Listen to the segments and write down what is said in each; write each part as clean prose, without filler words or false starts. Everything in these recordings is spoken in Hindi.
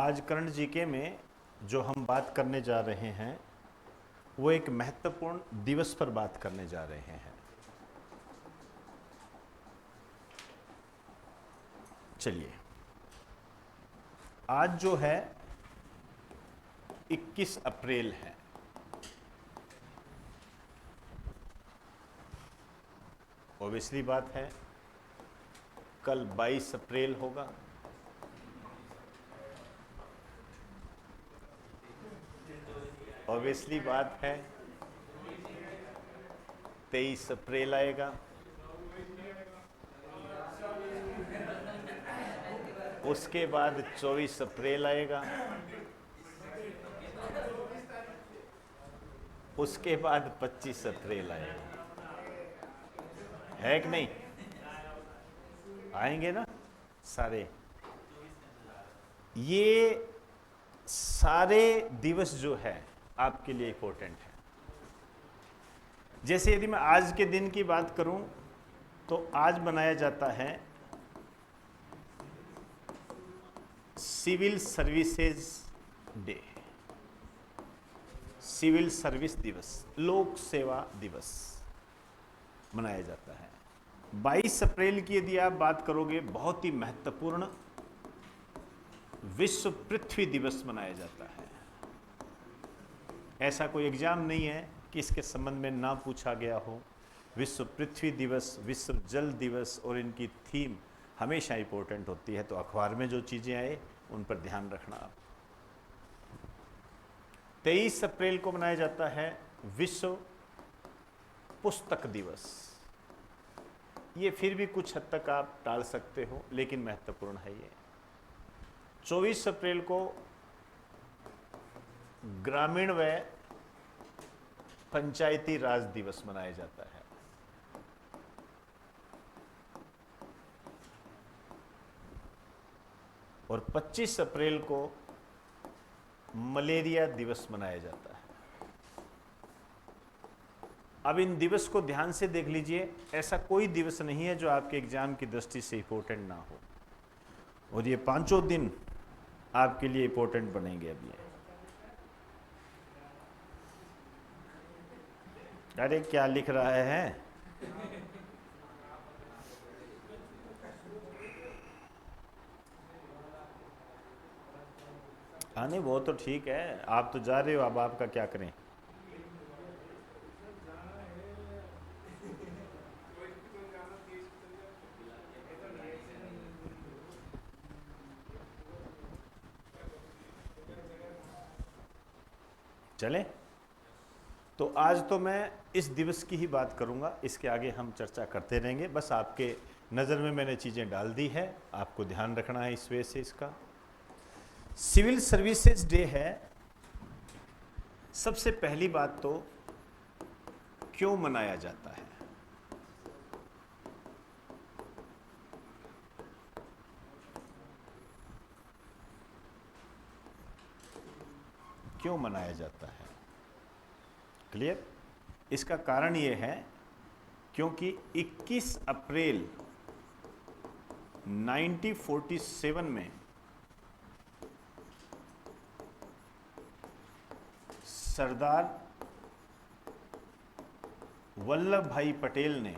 आज करंट जीके में जो हम बात करने जा रहे हैं वो एक महत्वपूर्ण दिवस पर बात करने जा रहे हैं। चलिए, आज जो है 21 अप्रैल है। ऑब्वियसली बात है कल 22 अप्रैल होगा। ऑब्वियसली बात है 23 अप्रैल आएगा। उसके बाद 24 अप्रैल आएगा। उसके बाद 25 अप्रैल आएगा। है कि नहीं? आएंगे ना सारे। ये सारे दिवस जो है आपके लिए इंपॉर्टेंट है। जैसे यदि मैं आज के दिन की बात करूं तो आज मनाया जाता है civil services day, civil service दिवस, लोक सेवा दिवस मनाया जाता है। 22 अप्रैल की यदि आप बात करोगे, बहुत ही महत्वपूर्ण विश्व पृथ्वी दिवस मनाया जाता है। ऐसा कोई एग्जाम नहीं है कि इसके संबंध में ना पूछा गया हो। विश्व पृथ्वी दिवस, विश्व जल दिवस और इनकी थीम हमेशा इंपॉर्टेंट होती है। तो अखबार में जो चीज़ें आए उन पर ध्यान रखना आप। 23 अप्रैल को मनाया जाता है विश्व पुस्तक दिवस। ये फिर भी कुछ हद तक आप टाल सकते हो, लेकिन महत्वपूर्ण है ये। 24 अप्रैल को ग्रामीण व पंचायती राज दिवस मनाया जाता है। और 25 अप्रैल को मलेरिया दिवस मनाया जाता है। अब इन दिवस को ध्यान से देख लीजिए। ऐसा कोई दिवस नहीं है जो आपके एग्जाम की दृष्टि से इंपॉर्टेंट ना हो, और ये पांचों दिन आपके लिए इंपॉर्टेंट बनेंगे। अब ये अरे क्या लिख रहा है? हाँ, नहीं वो तो ठीक है, आप तो जा रहे हो, अब आपका क्या करें। चले, तो आज तो मैं इस दिवस की ही बात करूंगा, इसके आगे हम चर्चा करते रहेंगे। बस आपके नज़र में मैंने चीज़ें डाल दी है, आपको ध्यान रखना है इस वजह से। इसका सिविल सर्विसेज डे है। सबसे पहली बात तो क्यों मनाया जाता है? क्यों मनाया जाता है? क्लियर? इसका कारण ये है क्योंकि 21 अप्रैल 1947 में सरदार वल्लभ भाई पटेल ने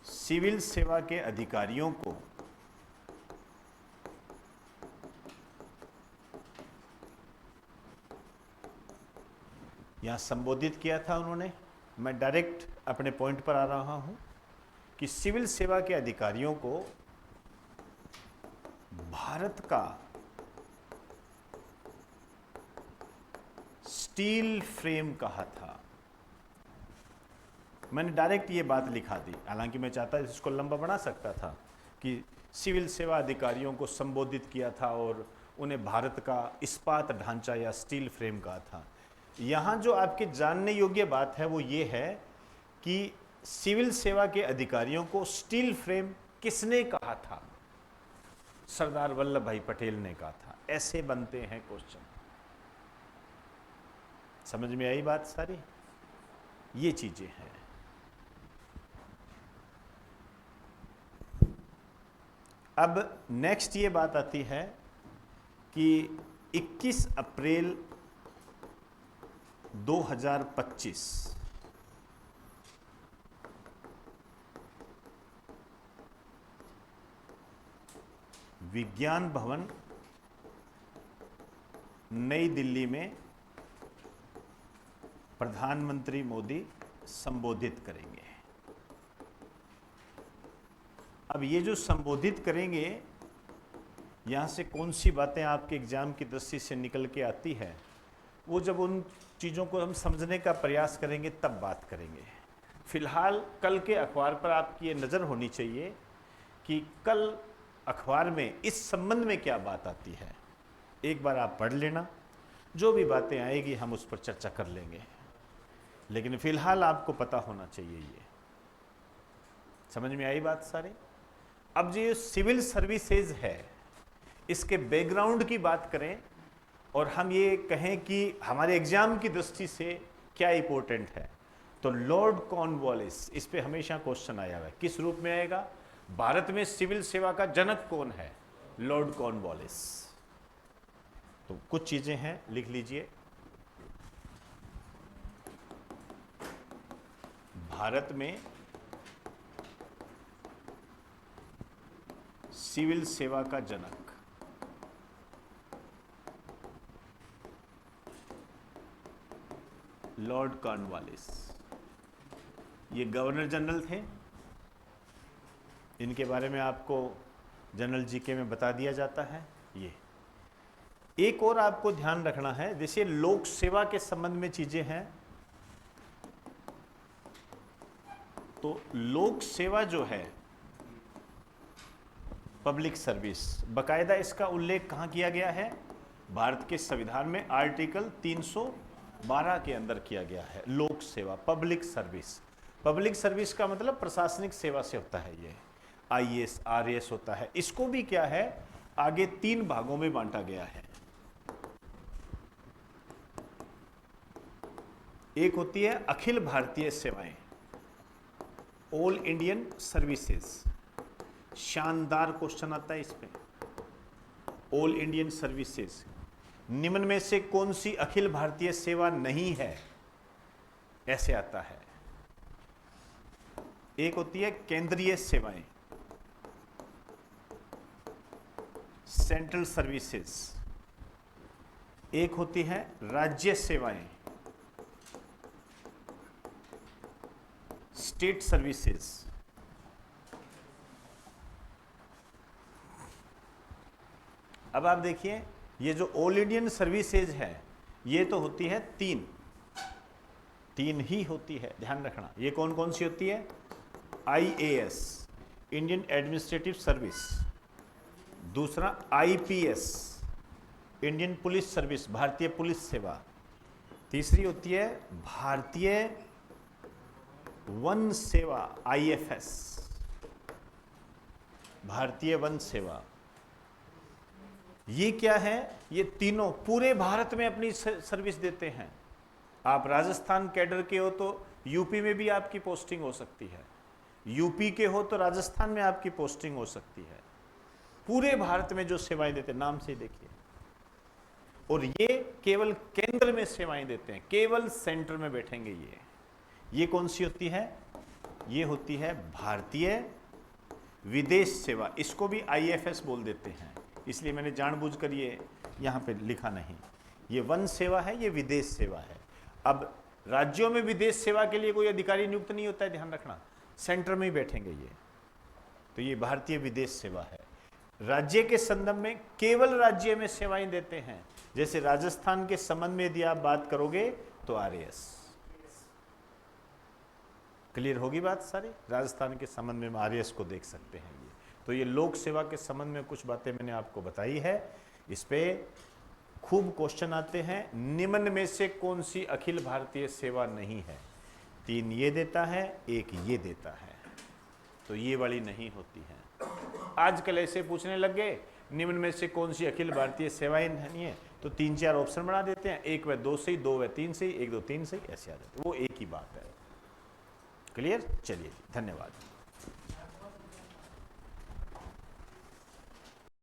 सिविल सेवा के अधिकारियों को यहाँ संबोधित किया था। उन्होंने, मैं डायरेक्ट अपने पॉइंट पर आ रहा हूँ कि सिविल सेवा के अधिकारियों को भारत का स्टील फ्रेम कहा था। मैंने डायरेक्ट ये बात लिखा दी, हालांकि मैं चाहता इसको लंबा बना सकता था कि सिविल सेवा अधिकारियों को संबोधित किया था और उन्हें भारत का इस्पात ढांचा या स्टील फ्रेम कहा था। यहाँ जो आपके जानने योग्य बात है वो ये है कि सिविल सेवा के अधिकारियों को स्टील फ्रेम किसने कहा था? सरदार वल्लभ भाई पटेल ने कहा था। ऐसे बनते हैं क्वेश्चन। समझ में आई बात सारी? ये चीजें हैं। अब नेक्स्ट ये बात आती है कि 21 अप्रैल 2025 विज्ञान भवन नई दिल्ली में प्रधानमंत्री मोदी संबोधित करेंगे। अब ये जो संबोधित करेंगे, यहाँ से कौन सी बातें आपके एग्जाम की दृष्टि से निकल के आती है, वो जब उन चीज़ों को हम समझने का प्रयास करेंगे तब बात करेंगे। फिलहाल कल के अखबार पर आपकी ये नज़र होनी चाहिए कि कल अखबार में इस संबंध में क्या बात आती है। एक बार आप पढ़ लेना, जो भी बातें आएगी हम उस पर चर्चा कर लेंगे, लेकिन फिलहाल आपको पता होना चाहिए। ये समझ में आई बात सारी। अब जो सिविल सर्विसेज है, इसके बैकग्राउंड की बात करें और हम ये कहें कि हमारे एग्जाम की दृष्टि से क्या इंपॉर्टेंट है, तो लॉर्ड कॉर्नवालिस, इस पे हमेशा क्वेश्चन आया हुआ है। किस रूप में आएगा? भारत में सिविल सेवा का जनक कौन है? Lord Cornwallis. तो कुछ चीजें हैं, लिख लीजिए। भारत में सिविल सेवा का जनक लॉर्ड कॉर्नवालिस। ये गवर्नर जनरल थे। इनके बारे में आपको जनरल जीके में बता दिया जाता है। ये एक और आपको ध्यान रखना है, जैसे लोक सेवा के संबंध में चीजें हैं, तो लोक सेवा जो है, पब्लिक सर्विस, बकायदा इसका उल्लेख कहाँ किया गया है? भारत के संविधान में आर्टिकल 312 के अंदर किया गया है। लोक सेवा, पब्लिक सर्विस। पब्लिक सर्विस का मतलब प्रशासनिक सेवा से होता है। ये आईएएस, आरएएस होता है। इसको भी क्या है, आगे 3 भागों में बांटा गया है। एक होती है अखिल भारतीय सेवाएं, ऑल इंडियन सर्विसेज। शानदार क्वेश्चन आता है इस पे। ऑल इंडियन सर्विसेज, निम्न में से कौन सी अखिल भारतीय सेवा नहीं है? ऐसे आता है। एक होती है केंद्रीय सेवाएं, सेंट्रल सर्विसेज। एक होती है राज्य सेवाएं, स्टेट सर्विसेज। अब आप देखिए, ये जो ऑल इंडियन सर्विसेज है, ये तो होती है 3 ही होती है, ध्यान रखना। ये कौन कौन सी होती है? IAS, Indian administrative service. दूसरा आईपीएस, इंडियन पुलिस सर्विस, भारतीय पुलिस सेवा। तीसरी होती है भारतीय वन सेवा, आईएफएस, भारतीय वन सेवा। ये क्या है? ये तीनों पूरे भारत में अपनी सर्विस देते हैं। आप राजस्थान कैडर के हो तो यूपी में भी आपकी पोस्टिंग हो सकती है, यूपी के हो तो राजस्थान में आपकी पोस्टिंग हो सकती है। पूरे भारत में जो सेवाएं देते हैं, नाम से देखिए। और ये केवल केंद्र में सेवाएं देते हैं, केवल सेंटर में बैठेंगे। ये कौन सी होती है? ये होती है भारतीय विदेश सेवा। इसको भी आईएफएस बोल देते हैं, इसलिए मैंने जानबूझकर ये यहाँ पे लिखा नहीं। ये वन सेवा है, ये विदेश सेवा है। अब राज्यों में विदेश सेवा के लिए कोई अधिकारी नियुक्त नहीं होता है, ध्यान रखना, सेंटर में ही बैठेंगे ये। तो ये भारतीय विदेश सेवा है। राज्य के संदर्भ में केवल राज्य में सेवाएं देते हैं। जैसे राजस्थान के संबंध में यदि आप बात करोगे तो आरएएस। क्लियर होगी बात सारी? राजस्थान के संबंध में आरएएस को देख सकते हैं। ये तो ये लोक सेवा के संबंध में कुछ बातें मैंने आपको बताई है। इस पे खूब क्वेश्चन आते हैं। निम्न में से कौन सी अखिल भारतीय सेवा नहीं है? 3 ये देता है, 1 ये देता है, तो ये वाली नहीं होती है। आजकल ऐसे पूछने लग गए, निम्न में से कौन सी अखिल भारतीय सेवाएं नहीं है, तो 3-4 ऑप्शन बना देते हैं। 1 व 2 सही, 2 व 3 सही, 1 2 3 सही, ऐसे आ जाते। वो एक ही बात है। क्लियर? चलिए, धन्यवाद।